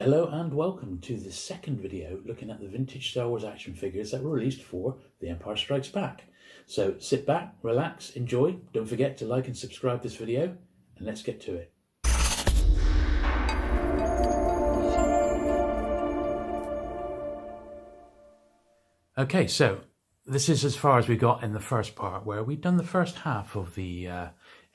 Hello and welcome to the second video looking at the vintage Star Wars action figures that were released for The Empire Strikes Back. So sit back, relax, enjoy. Don't forget to like and subscribe this video, and let's get to it. Okay, so this is as far as we got in the first part, where we'd done the first half of the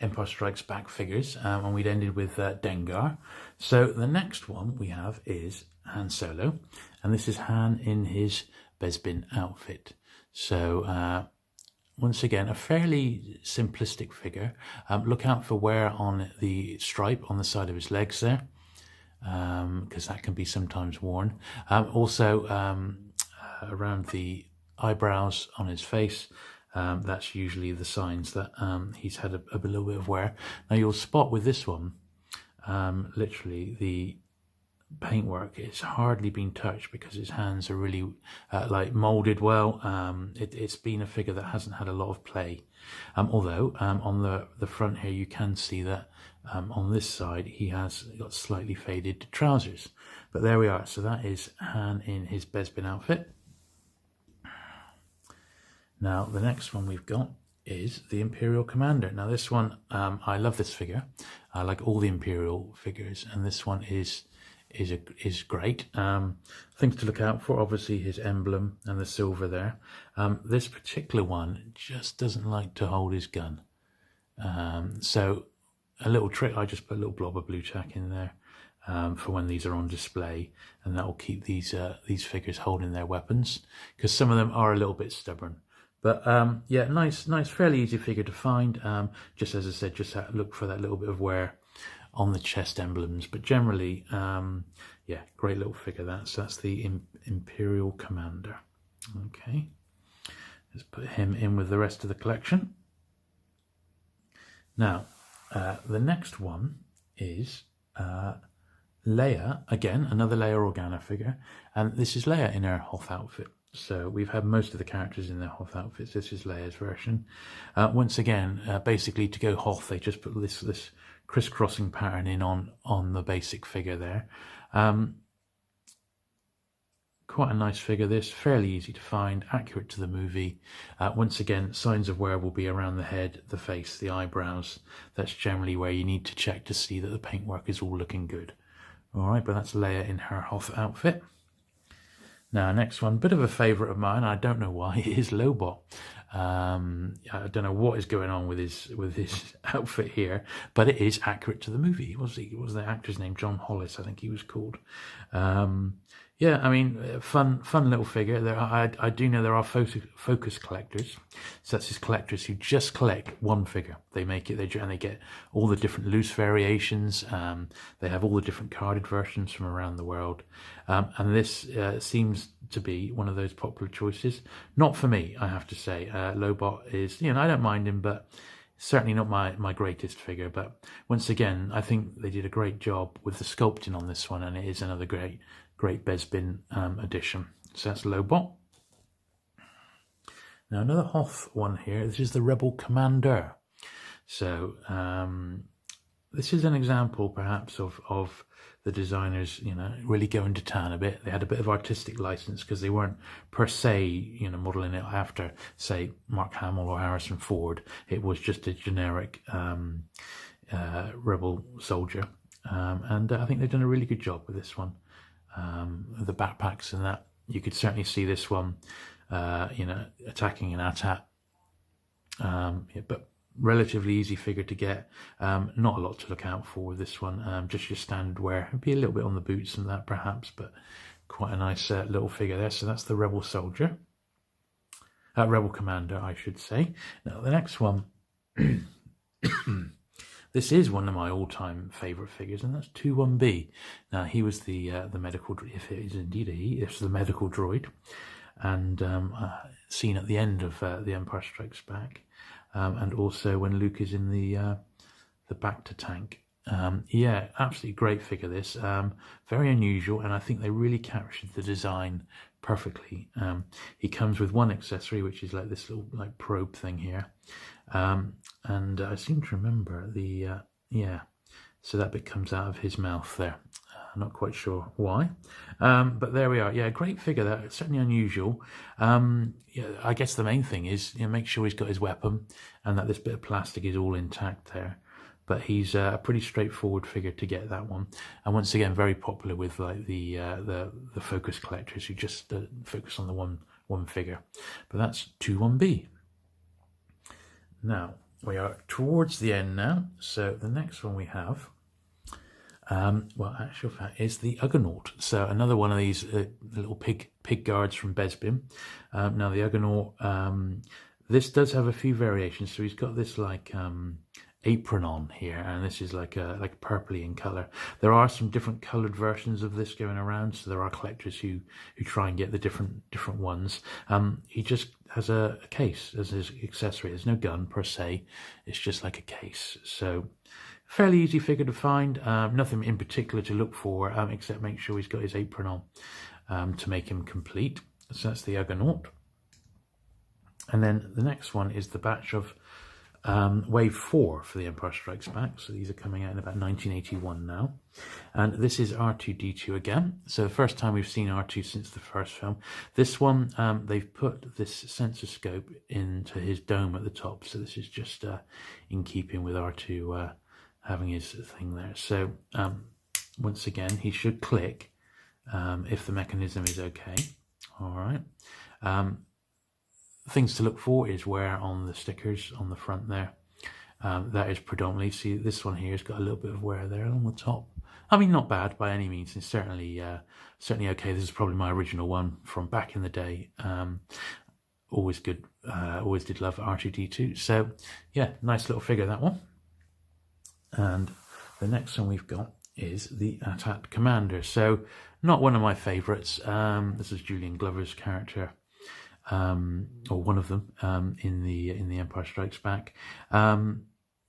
Empire Strikes Back figures, and we'd ended with Dengar. So the next one we have is Han Solo, and this is Han in his Bespin outfit. So once again, a fairly simplistic figure. Look out for wear on the stripe on the side of his legs there, because that can be sometimes worn. Also around the eyebrows on his face, that's usually the signs that he's had a little bit of wear. Now you'll spot with this one, literally the paintwork is hardly been touched because his hands are really like molded well. It's been a figure that hasn't had a lot of play, although on the front here you can see that on this side he has got slightly faded trousers. But there we are. So that is Han in his Bespin outfit. Now the next one we've got is the Imperial Commander. Now this one, I love this figure. I like all the Imperial figures, and this one is great. Things to look out for, obviously his emblem and the silver there. This particular one just doesn't like to hold his gun. So a little trick, I just put a little blob of blue tack in there for when these are on display, and that will keep these figures holding their weapons, because some of them are a little bit stubborn. But yeah, nice, fairly easy figure to find. Just as I said, just look for that little bit of wear on the chest emblems. But generally, yeah, great little figure. That's the Imperial Commander. Okay, let's put him in with the rest of the collection. Now, the next one is Leia. Again, another Leia Organa figure, and this is Leia in her Hoth outfit. So we've had most of the characters in their Hoth outfits. This is Leia's version. Once again, basically to go Hoth, they just put this crisscrossing pattern in on the basic figure there. Quite a nice figure, this, fairly easy to find, accurate to the movie. Once again, signs of wear will be around the head, the face, the eyebrows. That's generally where you need to check to see that the paintwork is all looking good. All right, but that's Leia in her Hoth outfit. Now, next one, bit of a favourite of mine. I don't know why. It is Lobot. I don't know what is going on with his outfit here, but it is accurate to the movie. What was the actor's name? John Hollis, I think he was called. Yeah, I mean, fun little figure. I do know there are focus collectors. So that's his collectors who just collect one figure. They make it, and they get all the different loose variations. They have all the different carded versions from around the world. And this seems to be one of those popular choices. Not for me, I have to say. Lobot is, I don't mind him, but certainly not my greatest figure. But once again, I think they did a great job with the sculpting on this one, and it is another great Bespin edition. So that's Lobot. Now another Hoth one here. This is the Rebel Commander. So this is an example perhaps of the designers, really going to town a bit. They had a bit of artistic license because they weren't per se, modeling it after, say, Mark Hamill or Harrison Ford. It was just a generic rebel soldier. And I think they've done a really good job with this one. The backpacks and that, you could certainly see this one, attacking an AT-AT. Yeah, but relatively easy figure to get. Not a lot to look out for with this one. Just your standard wear. It'd be a little bit on the boots and that perhaps, but quite a nice little figure there. So that's the Rebel Soldier. Rebel Commander, I should say. Now the next one. This is one of my all-time favourite figures, and that's 2-1B. Now, he was the medical, if it is indeed a he, it's the medical droid, and seen at the end of The Empire Strikes Back, and also when Luke is in the Bacta tank. Yeah, absolutely great figure, this. Very unusual, and I think they really captured the design perfectly. He comes with one accessory, which is like this little probe thing here. And I seem to remember the, yeah, so that bit comes out of his mouth there. Not quite sure why, but there we are. Yeah, great figure. That certainly unusual. Yeah, I guess the main thing is, you know, make sure he's got his weapon and that this bit of plastic is all intact there. But he's a pretty straightforward figure to get that one, and once again very popular with like the focus collectors who just focus on the one figure. But that's 2-1B. Now we are towards the end now, so the next one we have. Well, actual fact is the Ugonaut. So another one of these little pig guards from Bespin. Now the Ugonaut, this does have a few variations. So he's got this like apron on here, and this is like purpley in color. There are some different colored versions of this going around, so there are collectors who try and get the different ones. He just has a case as his accessory. There's no gun per se, it's just like a case. So fairly easy figure to find. Nothing in particular to look for, except make sure he's got his apron on to make him complete. So that's the Ugonaut. And then the next one is the batch of Wave 4 for The Empire Strikes Back. So these are coming out in about 1981 now. And this is R2-D2 again. So the first time we've seen R2 since the first film. This one, they've put this sensor scope into his dome at the top. So this is just in keeping with R2 having his thing there. So once again, he should click if the mechanism is okay. All right. Things to look for is wear on the stickers on the front there. That is predominantly, see this one here has got a little bit of wear there on the top. I mean, not bad by any means. It's certainly okay. This is probably my original one from back in the day. Always good. Always did love R2-D2. So yeah, nice little figure, that one. And the next one we've got is the AT-AT Commander. So not one of my favourites. This is Julian Glover's character, or one of them, in the Empire Strikes Back.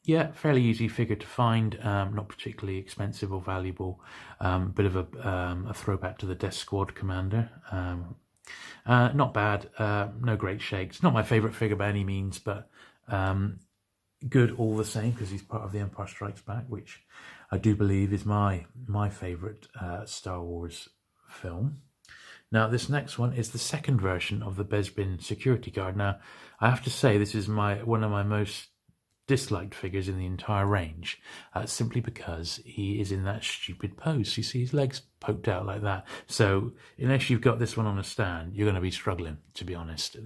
Yeah, fairly easy figure to find. Not particularly expensive or valuable. Bit of a throwback to the Death Squad Commander. Not bad. No great shakes. Not my favourite figure by any means, but good all the same, because he's part of the Empire Strikes Back, which I do believe is my favourite Star Wars film. Now this next one is the second version of the Bespin security guard. Now I have to say this is one of my most disliked figures in the entire range, simply because he is in that stupid pose. You see his legs poked out like that. So unless you've got this one on a stand, you're going to be struggling, to be honest.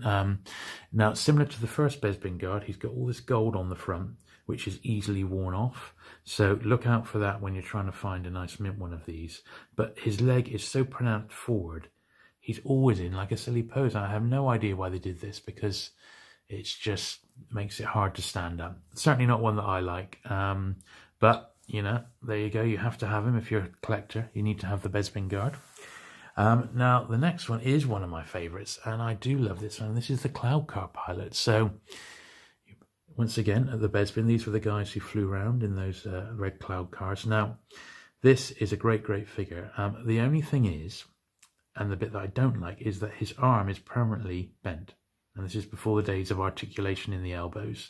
Now, similar to the first Bespin guard, he's got all this gold on the front, which is easily worn off. So look out for that when you're trying to find a nice mint one of these. But his leg is so pronounced forward, he's always in like a silly pose. I have no idea why they did this, because it's just makes it hard to stand up. Certainly not one that I like. But, you know, there you go. You have to have him if you're a collector. You need to have the Bespin guard. Now, the next one is one of my favourites, and I do love this one. This is the Cloud Car Pilot. So, once again, at the Bespin, these were the guys who flew around in those red cloud cars. Now, this is a great figure. The only thing is, and the bit that I don't like, is that his arm is permanently bent. And this is before the days of articulation in the elbows.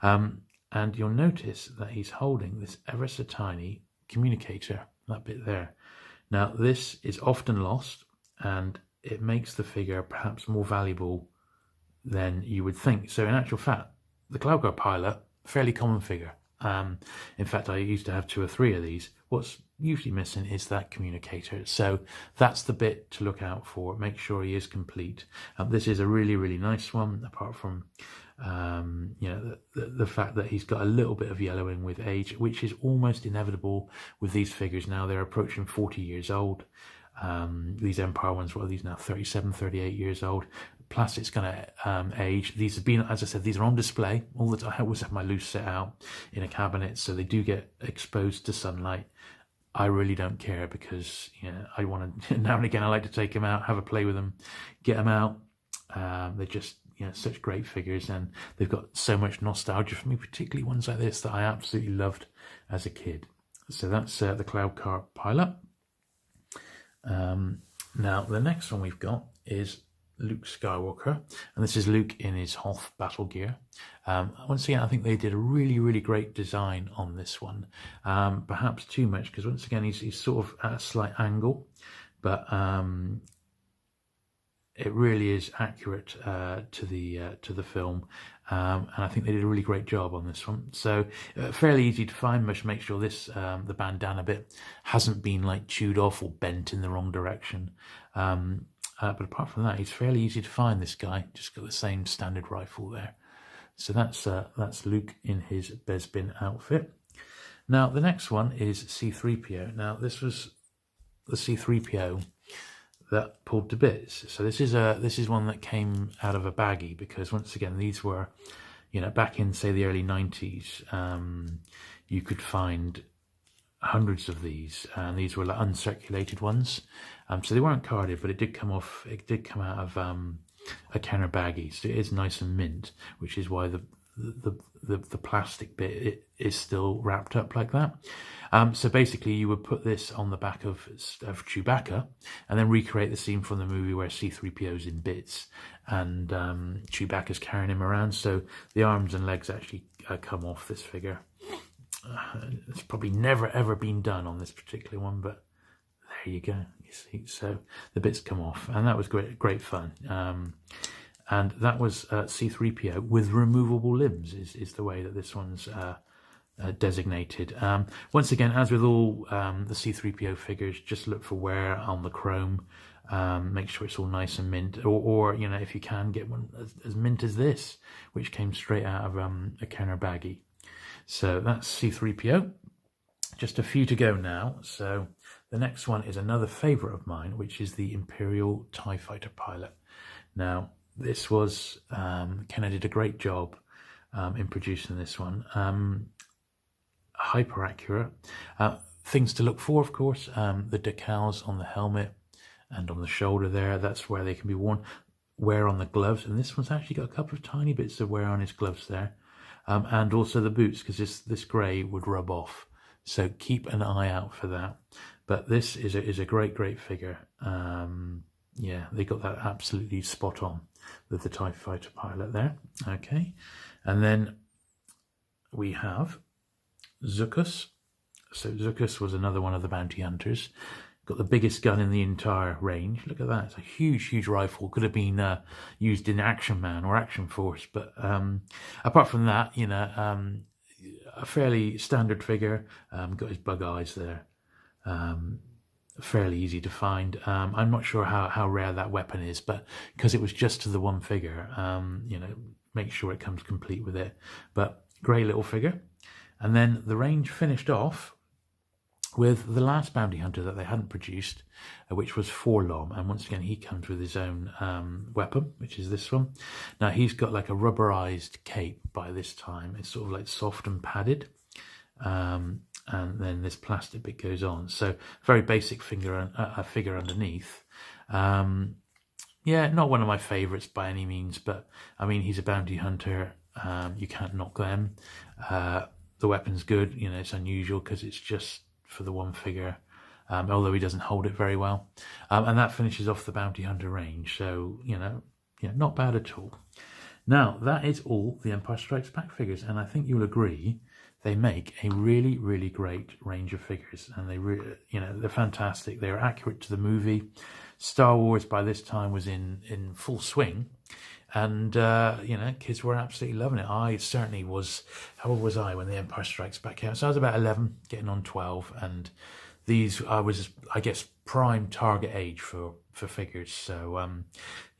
And you'll notice that he's holding this ever so tiny communicator, that bit there. Now, this is often lost, and it makes the figure perhaps more valuable than you would think. So in actual fact, the Cloud Car Pilot, fairly common figure. In fact, I used to have 2 or 3 of these. What's usually missing is that communicator. So that's the bit to look out for. Make sure he is complete. This is a really nice one, apart from you know, the fact that he's got a little bit of yellowing with age, which is almost inevitable with these figures now. They're approaching 40 years old. These Empire ones, what are these now? 37, 38 years old. Plastic's going to age. These have been, as I said, these are on display all the time. I always have my loose set out in a cabinet, so they do get exposed to sunlight. I really don't care, because, you know, I want to, now and again, I like to take them out, have a play with them, get them out. They're just, you know, such great figures, and they've got so much nostalgia for me, particularly ones like this that I absolutely loved as a kid. So that's the Cloud Car Pilot. Now, the next one we've got is Luke Skywalker, and this is Luke in his Hoth battle gear. Once again, I think they did a really great design on this one. Perhaps too much, because once again he's sort of at a slight angle, but it really is accurate to the film, and I think they did a really great job on this one. So fairly easy to find. Must make sure this the bandana bit hasn't been like chewed off or bent in the wrong direction. But apart from that, he's fairly easy to find, this guy. Just got the same standard rifle there. So that's Luke in his Bespin outfit. Now, the next one is C-3PO. Now, this was the C-3PO that pulled to bits. So this is one that came out of a baggie, because once again, these were, back in, say, the early 90s, you could find hundreds of these, and these were like uncirculated ones, so they weren't carded, but it did come out of a Kenner baggie, so it is nice and mint, which is why the plastic bit is still wrapped up like that. So basically you would put this on the back of Chewbacca and then recreate the scene from the movie where C-3PO's in bits and Chewbacca's carrying him around, so the arms and legs actually come off this figure. It's probably never ever been done on this particular one, but there you go. You see, so the bits come off, and that was great fun. And that was C-3PO with removable limbs is the way that this one's designated. Once again, as with all the C-3PO figures, just look for wear on the chrome. Make sure it's all nice and mint, or if you can, get one as mint as this, which came straight out of a Kenner baggie. So that's C-3PO. Just a few to go now. So the next one is another favourite of mine, which is the Imperial TIE Fighter pilot. Now, this was, Kenner did a great job in producing this one. Hyper accurate. Things to look for, of course, the decals on the helmet and on the shoulder there. That's where they can be worn. Wear on the gloves. And this one's actually got a couple of tiny bits of wear on his gloves there. And also the boots, because this grey would rub off, so keep an eye out for that. But this is a great figure. Yeah, they got that absolutely spot on with the TIE Fighter pilot there. Okay, and then we have Zuckuss. So Zuckuss was another one of the bounty hunters. Got the biggest gun in the entire range. Look at that. It's a huge rifle. Could have been used in Action Man or Action Force. But apart from that, a fairly standard figure. Got his bug eyes there. Fairly easy to find. I'm not sure how rare that weapon is, but because it was just to the one figure, make sure it comes complete with it. But great little figure. And then the range finished off with the last bounty hunter that they hadn't produced, which was Forlom. And once again, he comes with his own weapon, which is this one. Now, he's got like a rubberized cape by this time. It's sort of like soft and padded. And then this plastic bit goes on. So very basic figure underneath. Yeah, not one of my favourites by any means, but I mean, he's a bounty hunter. You can't knock them. The weapon's good. It's unusual because it's just for the one figure, although he doesn't hold it very well. And that finishes off the bounty hunter range. So, not bad at all. Now, that is all the Empire Strikes Back figures. And I think you'll agree they make a really great range of figures. And they really, they're fantastic. They're accurate to the movie. Star Wars by this time was in full swing. And, kids were absolutely loving it. I certainly was. How old was I when The Empire Strikes Back came out? So I was about 11, getting on 12. And these, I was, I guess, prime target age for figures. So,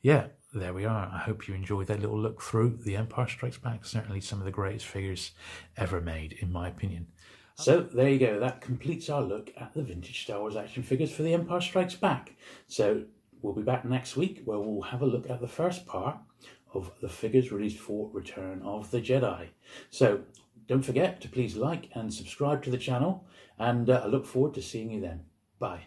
yeah, there we are. I hope you enjoyed that little look through The Empire Strikes Back. Certainly some of the greatest figures ever made, in my opinion. So there you go. That completes our look at the vintage Star Wars action figures for The Empire Strikes Back. So we'll be back next week where we'll have a look at the first part of the figures released for Return of the Jedi. So don't forget to please like and subscribe to the channel, and I look forward to seeing you then. Bye.